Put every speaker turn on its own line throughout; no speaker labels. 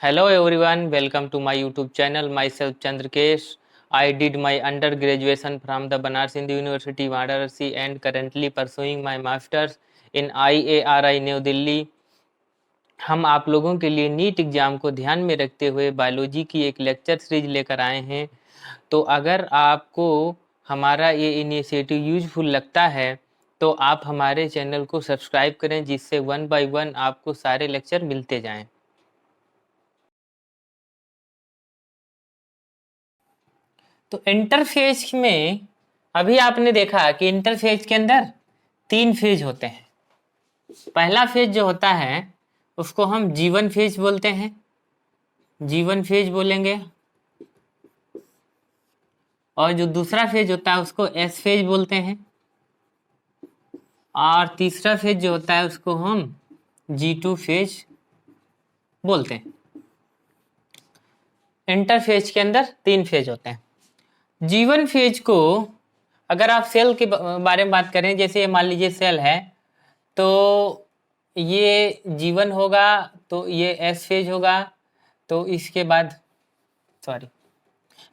Hello everyone, welcome to my YouTube channel. Myself Chandrkesh. I did my undergraduation from the Banaras Hindu University, Varanasi, and currently pursuing my masters in IARI New Delhi. हम आप लोगों के लिए NEET exam को ध्यान में रखते हुए बायोलॉजी की एक लेक्चर सीरीज लेकर आए हैं। तो अगर आपको हमारा ये इनिशिएटिव यूजफुल लगता है तो आप हमारे चैनल को सब्सक्राइब करें, जिससे 1 बाय 1 आपको सारे लेक्चर मिलते जाएं। तो इंटरफेज में अभी आपने देखा कि इंटरफेज के अंदर 3 फेज होते हैं। पहला फेज जो होता है उसको हम G1 फेज बोलते हैं, G1 फेज बोलेंगे। और जो दूसरा फेज होता है उसको S फेज बोलते हैं, और तीसरा फेज जो होता है उसको हम G2 फेज बोलते हैं। इंटरफेज के अंदर 3 फेज होते हैं। G1 फेज को अगर आप सेल के बारे में बात करें, जैसे मान लीजिए सेल है तो ये G1 होगा, तो ये S फेज होगा। तो इसके बाद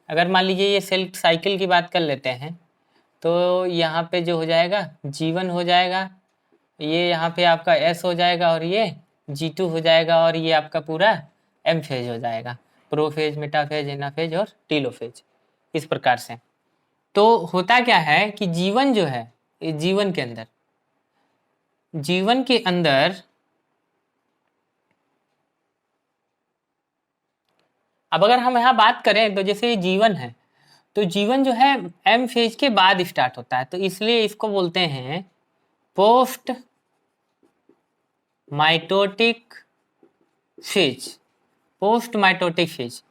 अगर मान लीजिए ये सेल साइकिल की बात कर लेते हैं तो यहाँ पे जो हो जाएगा G1 हो जाएगा, ये यहाँ पे आपका S हो जाएगा, और ये G2 हो जाएगा, और ये आपका पूरा M फेज हो जाएगा। प्रोफेज, मेटाफेज, एनाफेज और टीलोफेज, इस प्रकार से। तो होता क्या है कि G1 जो है, G1 के अंदर अब अगर हम यहाँ बात करें तो जैसे ये G1 है, तो G1 जो है M फेज के बाद स्टार्ट होता है, तो इसलिए इसको बोलते हैं post mitotic phase, post mitotic phase.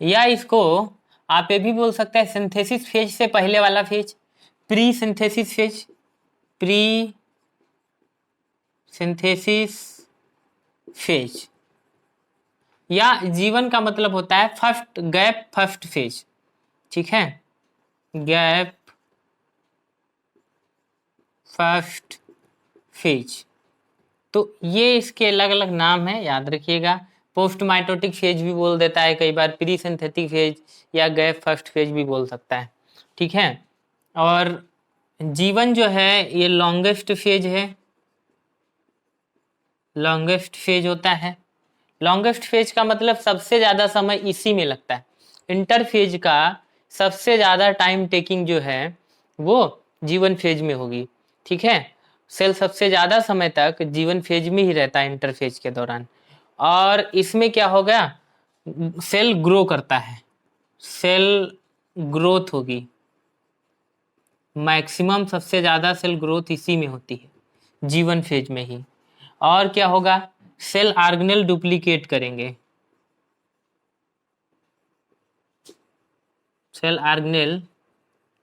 या इसको आप ये भी बोल सकते हैं सिंथेसिस फेज से पहले वाला phase, pre synthesis phase, pre synthesis phase. या G1 का मतलब होता है फर्स्ट गैप फर्स्ट फेज, ठीक है, गैप फर्स्ट फेज। तो ये इसके अलग अलग नाम है, याद रखिएगा। पोस्ट माइटोटिक फेज भी बोल देता है कई बार, प्री सिंथेटिक फेज या गैप फर्स्ट फेज भी बोल सकता है, ठीक है। और G1 जो है ये लॉन्गेस्ट फेज है, लॉन्गेस्ट फेज होता है। लॉन्गेस्ट फेज का मतलब सबसे ज़्यादा समय इसी में लगता है। इंटरफेज का सबसे ज़्यादा टाइम टेकिंग जो है वो G1 फेज में होगी, ठीक है। सेल सबसे ज़्यादा समय तक G1 फेज में ही रहता है इंटरफेज के दौरान। और इसमें क्या होगा, सेल ग्रो करता है, सेल ग्रोथ होगी, मैक्सिमम सबसे ज़्यादा सेल ग्रोथ इसी में होती है, G1 फेज में ही। और क्या होगा, सेल ऑर्गेनेल डुप्लीकेट करेंगे, सेल ऑर्गेनेल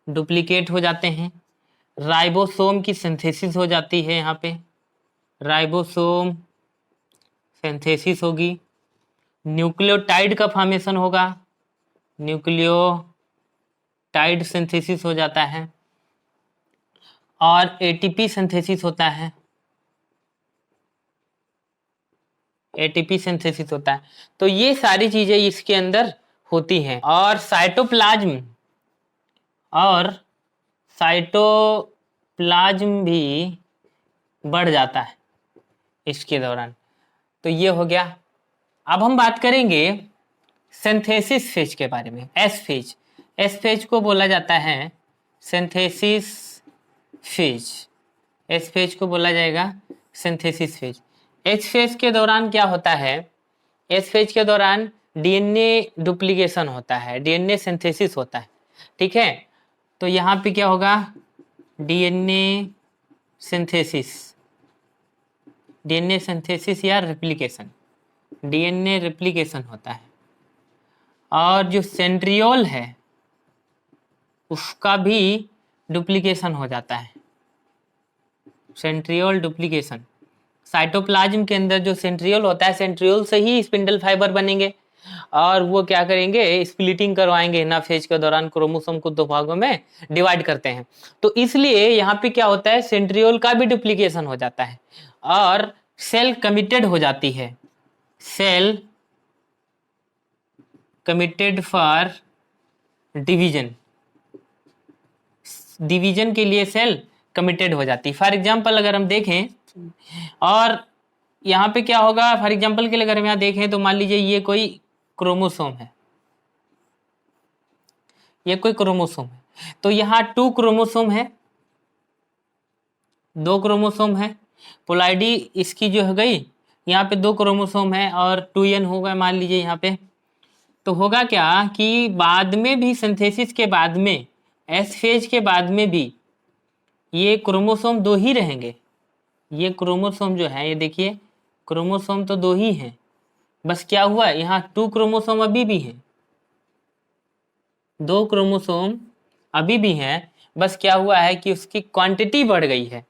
डुप्लीकेट हो जाते हैं। राइबोसोम की सिंथेसिस हो जाती है, यहाँ पे राइबोसोम सिंथेसिस होगी। न्यूक्लियोटाइड का फॉर्मेशन होगा, न्यूक्लियोटाइड सिंथेसिस हो जाता है। और एटीपी सिंथेसिस होता है, एटीपी सिंथेसिस होता है। तो ये सारी चीजें इसके अंदर होती हैं। और साइटोप्लाज्म भी बढ़ जाता है इसके दौरान। तो ये हो गया। अब हम बात करेंगे सिंथेसिस फेज के बारे में, एस फेज। एस फेज को बोला जाता है सिंथेसिस फेज, एस फेज को बोला जाएगा सिंथेसिस फेज। एच फेज के दौरान क्या होता है, एस फेज के दौरान डीएनए डुप्लीकेशन होता है, डीएनए सिंथेसिस होता है, ठीक है। तो यहाँ पे क्या होगा, डीएनए सिंथेसिस, डीएनए सिंथेसिस या रेप्लिकेशन, डीएनए रेप्लिकेशन होता है। और जो सेंट्रियोल है उसका भी डुप्लीकेशन हो जाता है, सेंट्रियोल डुप्लीकेशन। साइटोप्लाज्म के अंदर जो सेंट्रियोल होता है, सेंट्रियोल से ही स्पिंडल फाइबर बनेंगे, और वो क्या करेंगे, स्प्लिटिंग करवाएंगे एनाफेज के दौरान, क्रोमोसोम को 2 भागों में डिवाइड करते हैं। तो इसलिए यहाँ पे क्या होता है, सेंट्रियोल का भी डुप्लीकेशन हो जाता है और सेल कमिटेड हो जाती है, cell committed for division, division के लिए सेल कमिटेड हो जाती है। फॉर एग्जांपल अगर हम देखें, और यहाँ पे क्या होगा, फॉर एग्जांपल के लिए अगर हम यहाँ देखें तो मान लीजिए ये कोई क्रोमोसोम है, ये कोई क्रोमोसोम है, तो यहाँ 2 क्रोमोसोम है, 2 क्रोमोसोम है, पोलाइडी इसकी जो हो गई, यहाँ पे 2 क्रोमोसोम है और 2n होगा मान लीजिए यहाँ पे। तो होगा क्या कि बाद में भी सिंथेसिस के बाद में, एस फेज के बाद में भी ये क्रोमोसोम 2 ही रहेंगे। ये क्रोमोसोम जो है, ये देखिए क्रोमोसोम तो 2 ही हैं, बस क्या हुआ यहाँ 2 क्रोमोसोम अभी भी हैं, 2 क्रोमोसोम अभी भी हैं, बस क्या हुआ है कि उसकी क्वांटिटी बढ़ गई है।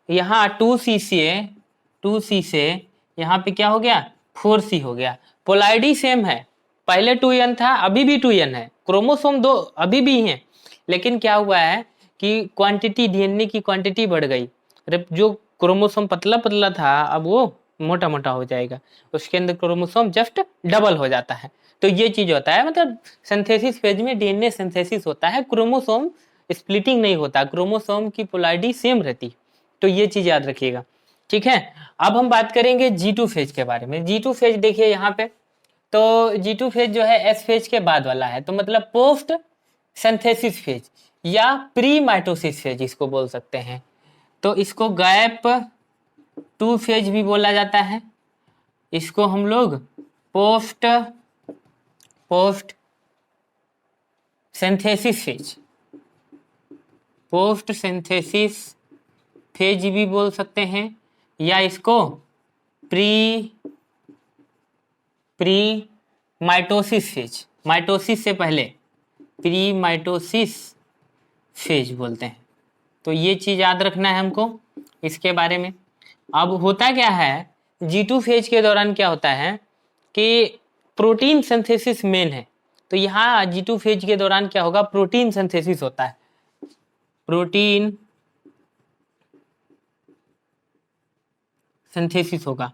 यहाँ 2C से यहाँ पे क्या हो गया 4C हो गया। पोलाइडी सेम है, पहले 2n था, अभी भी 2n है, क्रोमोसोम 2 अभी भी हैं, लेकिन क्या हुआ है कि क्वांटिटी, डीएनए की क्वांटिटी बढ़ गई। जो क्रोमोसोम पतला पतला था अब वो मोटा मोटा हो जाएगा, उसके अंदर क्रोमोसोम जस्ट डबल हो जाता है। तो ये चीज होता है, मतलब सिंथेसिस फेज में डीएनए सिंथेसिस होता है, क्रोमोसोम स्प्लिटिंग नहीं होता, क्रोमोसोम की पोलारिटी सेम रहती। तो ये चीज याद रखिएगा, ठीक है। अब हम बात करेंगे G2 फेज के बारे में। G2 फेज देखिए यहाँ पे, तो G2 फेज जो है S फेज के बाद वाला है, तो मतलब पोस्ट सिंथेसिस फेज या प्री माइटोसिस फेज इसको बोल सकते हैं। तो इसको गैप 2 फेज भी बोला जाता है, इसको हम लोग post synthesis phase, post synthesis phase भी बोल सकते हैं, या इसको प्री माइटोसिस फेज, माइटोसिस से पहले प्री माइटोसिस फेज बोलते हैं। तो ये चीज याद रखना है हमको इसके बारे में। अब होता क्या है G2 फेज के दौरान, क्या होता है कि प्रोटीन सिंथेसिस मेन है, तो यहाँ G2 फेज के दौरान क्या होगा, प्रोटीन सिंथेसिस होता है, प्रोटीन सिंथेसिस होगा,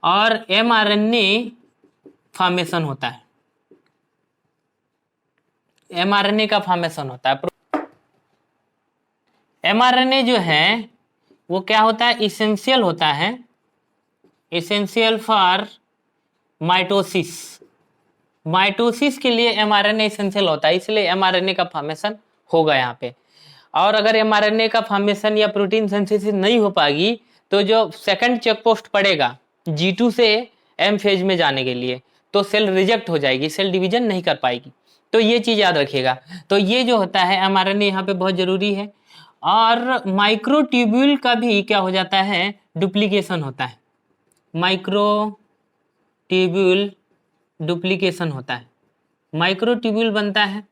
और mRNA फॉर्मेशन होता है, mRNA का फॉर्मेशन होता है। mRNA जो है वो क्या होता है, इसेंशियल होता है, इसेंशियल फॉर माइटोसिस, माइटोसिस के लिए mRNA इसेंशियल होता है, इसलिए mRNA का फॉर्मेशन होगा यहाँ पे। और अगर mRNA का फॉर्मेशन या प्रोटीन सिंथेसिस नहीं हो पाएगी तो जो सेकंड चेक पोस्ट पड़ेगा G2 से M फेज में जाने के लिए, तो सेल रिजेक्ट हो जाएगी, सेल डिवीजन नहीं कर पाएगी। तो ये चीज याद रखिएगा। तो ये जो होता है mRNA यहाँ पे बहुत जरूरी है। और माइक्रोट्यूब्यूल का भी क्या हो जाता है, डुप्लीकेशन होता है, माइक्रोट्यूब्यूल डुप्लीकेशन होता है, माइक्रोट्यूब्यूल बनता है,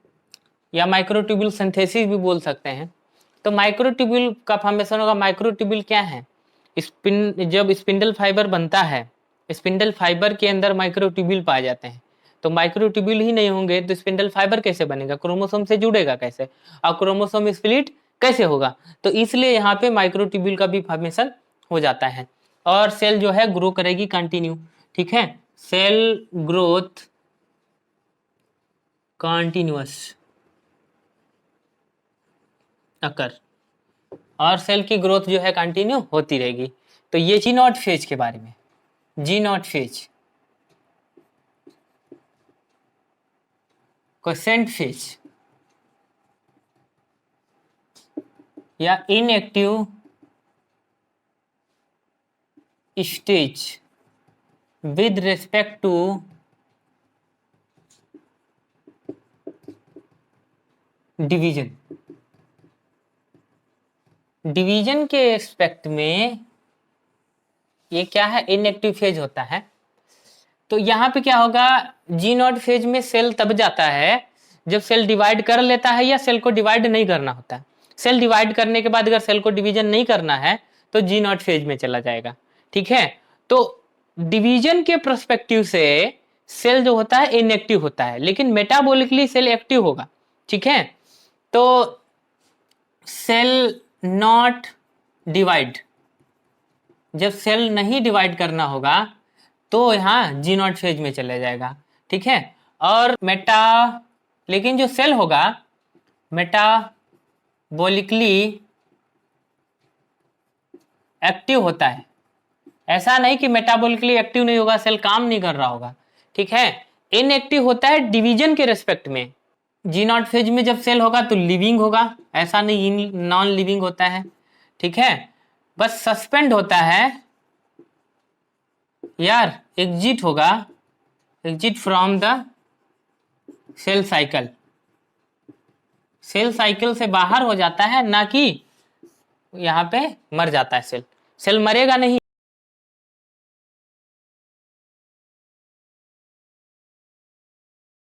या माइक्रोट्यूब्यूल सिंथेसिस भी बोल सकते हैं। तो माइक्रोट्यूब्यूल का फॉर्मेशन होगा। माइक्रोट्यूब्यूल क्या है, जब स्पिंडल फाइबर बनता है, स्पिंडल फाइबर के अंदर माइक्रोट्यूब्यूल पाए जाते हैं। तो माइक्रोट्यूब्यूल ही नहीं होंगे तो स्पिंडल फाइबर कैसे बनेगा, क्रोमोसोम से जुड़ेगा कैसे, और क्रोमोसोम स्प्लिट कैसे होगा। तो इसलिए यहाँ पे माइक्रोट्यूब्यूल का भी फॉर्मेशन हो जाता है, और सेल जो है ग्रो करेगी कंटिन्यू, ठीक है। सेल ग्रोथ कंटिन्यूअस अकर, और सेल की ग्रोथ जो है कंटिन्यू होती रहेगी। तो ये G0 फेज के बारे में, G0 फेज, क्वेसेंट फेज या inactive stage with respect to division, division के एस्पेक्ट में ये क्या है, इनएक्टिव फेज होता है। तो यहाँ पे क्या होगा, G0 फेज में सेल तब जाता है जब सेल डिवाइड कर लेता है या सेल को डिवाइड नहीं करना होता है। सेल डिवाइड करने के बाद अगर सेल को डिवीजन नहीं करना है तो G0 फेज में चला जाएगा, ठीक है। तो डिवीजन के पर्सपेक्टिव से सेल जो होता है इनएक्टिव होता है, लेकिन मेटाबॉलिकली सेल एक्टिव होगा, ठीक है। तो सेल नॉट डिवाइड, जब सेल नहीं डिवाइड करना होगा तो यहाँ G0 फेज में चला जाएगा, ठीक है। और लेकिन जो सेल होगा मेटाबॉलिकली एक्टिव होता है। ऐसा नहीं कि मेटाबॉलिकली एक्टिव नहीं होगा, सेल काम नहीं कर रहा होगा, ठीक है। इनएक्टिव होता है डिवीजन के रेस्पेक्ट में। जी नॉट फेज में जब सेल होगा तो लिविंग होगा, ऐसा नहीं नॉन लिविंग होता है, ठीक है। बस सस्पेंड होता है यार, एग्जिट होगा, exit from the cell cycle, cell cycle से बाहर हो जाता है, ना कि यहाँ पे मर जाता है सेल। सेल मरेगा नहीं।